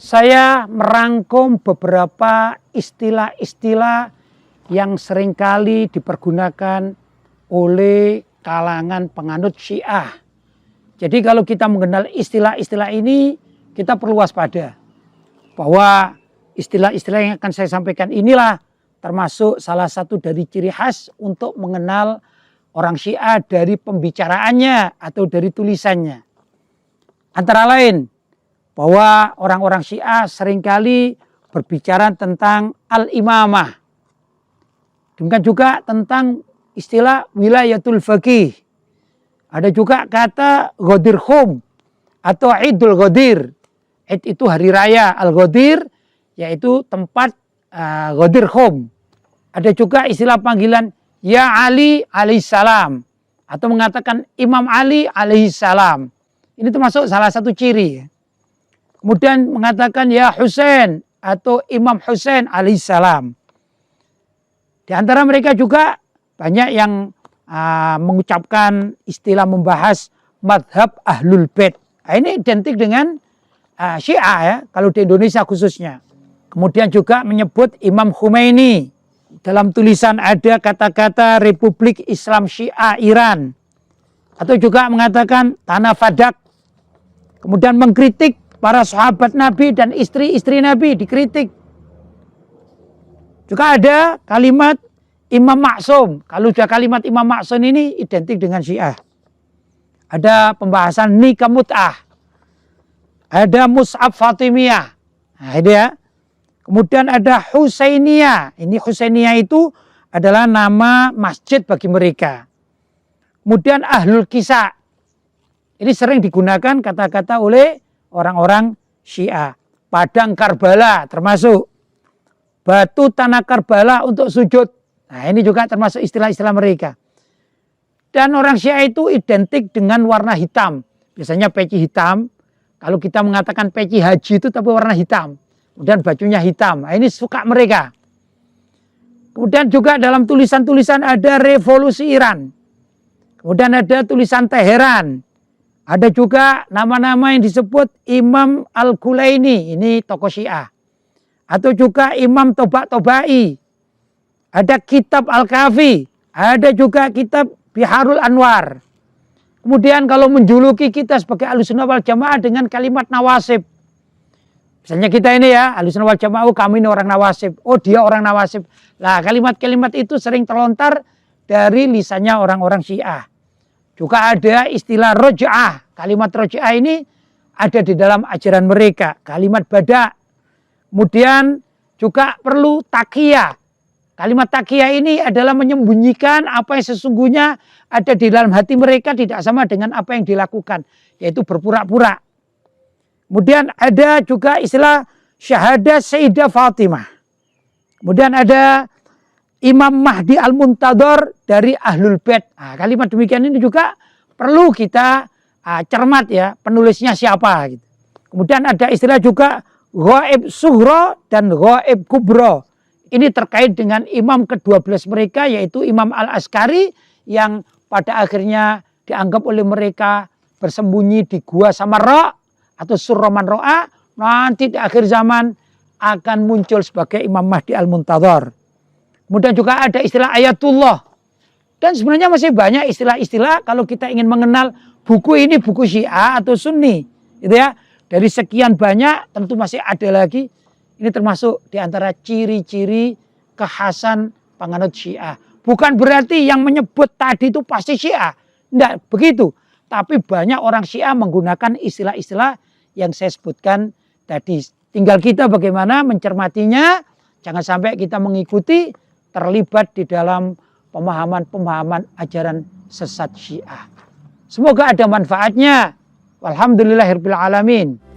saya merangkum beberapa istilah-istilah yang seringkali dipergunakan oleh kalangan penganut Syiah. Jadi kalau kita mengenal istilah-istilah ini, kita perlu waspada bahwa istilah-istilah yang akan saya sampaikan inilah termasuk salah satu dari ciri khas untuk mengenal orang Syiah dari pembicaraannya atau dari tulisannya. Antara lain bahwa orang-orang Syiah seringkali berbicara tentang al-imamah. Demikian juga tentang istilah wilayatul faqih. Ada juga kata Ghadir Khum atau Idul Ghadir. Id itu hari raya, Al-Ghadir yaitu tempat Ghadir Khum. Ada juga istilah panggilan Ya Ali alaihissalam atau mengatakan Imam Ali alaihissalam. Ini termasuk salah satu ciri. Kemudian mengatakan Ya Husain atau Imam Husain alaihissalam. Di antara mereka juga banyak yang mengucapkan istilah membahas madhab ahlul bait. Nah, ini identik dengan Syiah ya, kalau di Indonesia khususnya. Kemudian juga menyebut Imam Khomeini. Dalam tulisan ada kata-kata Republik Islam Syiah Iran. Atau juga mengatakan Tanah Fadak. Kemudian mengkritik para sahabat Nabi dan istri-istri Nabi, dikritik. Juga ada kalimat Imam Maksum. Kalau sudah kalimat Imam Maksum ini identik dengan Syiah. Ada pembahasan nikah mut'ah. Ada Mus'ab Fatimiyah. Nah, ini ya. Kemudian ada Husainiyah. Ini Husainiyah itu adalah nama masjid bagi mereka. Kemudian Ahlul Kisah. Ini sering digunakan kata-kata oleh orang-orang Syiah. Padang Karbala termasuk. Batu tanah Karbala untuk sujud. Nah, ini juga termasuk istilah-istilah mereka. Dan orang Syiah itu identik dengan warna hitam. Biasanya peci hitam. Kalau kita mengatakan peci haji itu tapi warna hitam. Kemudian bajunya hitam. Nah, ini suka mereka. Kemudian juga dalam tulisan-tulisan ada revolusi Iran. Kemudian ada tulisan Teheran. Ada juga nama-nama yang disebut Imam Al-Kulaini. Ini tokoh Syiah. Atau juga Imam Tobai. Ada kitab Al-Kafi. Ada juga kitab Biharul Anwar. Kemudian kalau menjuluki kita sebagai Ahlussunnah wal Jamaah dengan kalimat nawasib. Misalnya kita ini ya, Ahlussunnah wal Jamaah, oh kami ini orang nawasib. Oh dia orang nawasib. Nah kalimat-kalimat itu sering terlontar dari lisannya orang-orang Syiah. Juga ada istilah roja'ah. Kalimat roja'ah ini ada di dalam ajaran mereka. Kalimat bada'. Kemudian juga perlu takiyah. Kalimat takiyah ini adalah menyembunyikan apa yang sesungguhnya ada di dalam hati mereka tidak sama dengan apa yang dilakukan. Yaitu berpura-pura. Kemudian ada juga istilah syahadah Sayyidah Fatimah. Kemudian ada Imam Mahdi Al-Muntadhar dari Ahlul Bait. Nah, kalimat demikian ini juga perlu kita cermat ya, penulisnya siapa gitu. Kemudian ada istilah juga Ghaib Sughra dan Ghaib Kubra. Ini terkait dengan imam ke-12 mereka yaitu Imam Al-Askari yang pada akhirnya dianggap oleh mereka bersembunyi di Gua Samarra atau Surroman Ro'a. Nanti di akhir zaman akan muncul sebagai Imam Mahdi Al-Muntadhar. Kemudian juga ada istilah Ayatullah. Dan sebenarnya masih banyak istilah-istilah kalau kita ingin mengenal buku ini buku Syiah atau Sunni. Gitu ya. Dari sekian banyak tentu masih ada lagi. Ini termasuk diantara ciri-ciri kekhasan penganut Syiah. Bukan berarti yang menyebut tadi itu pasti Syiah. Tidak begitu. Tapi banyak orang Syiah menggunakan istilah-istilah yang saya sebutkan tadi. Tinggal kita bagaimana mencermatinya. Jangan sampai kita mengikuti terlibat di dalam pemahaman-pemahaman ajaran sesat Syiah. Semoga ada manfaatnya. Walhamdulillahirabbil alamin.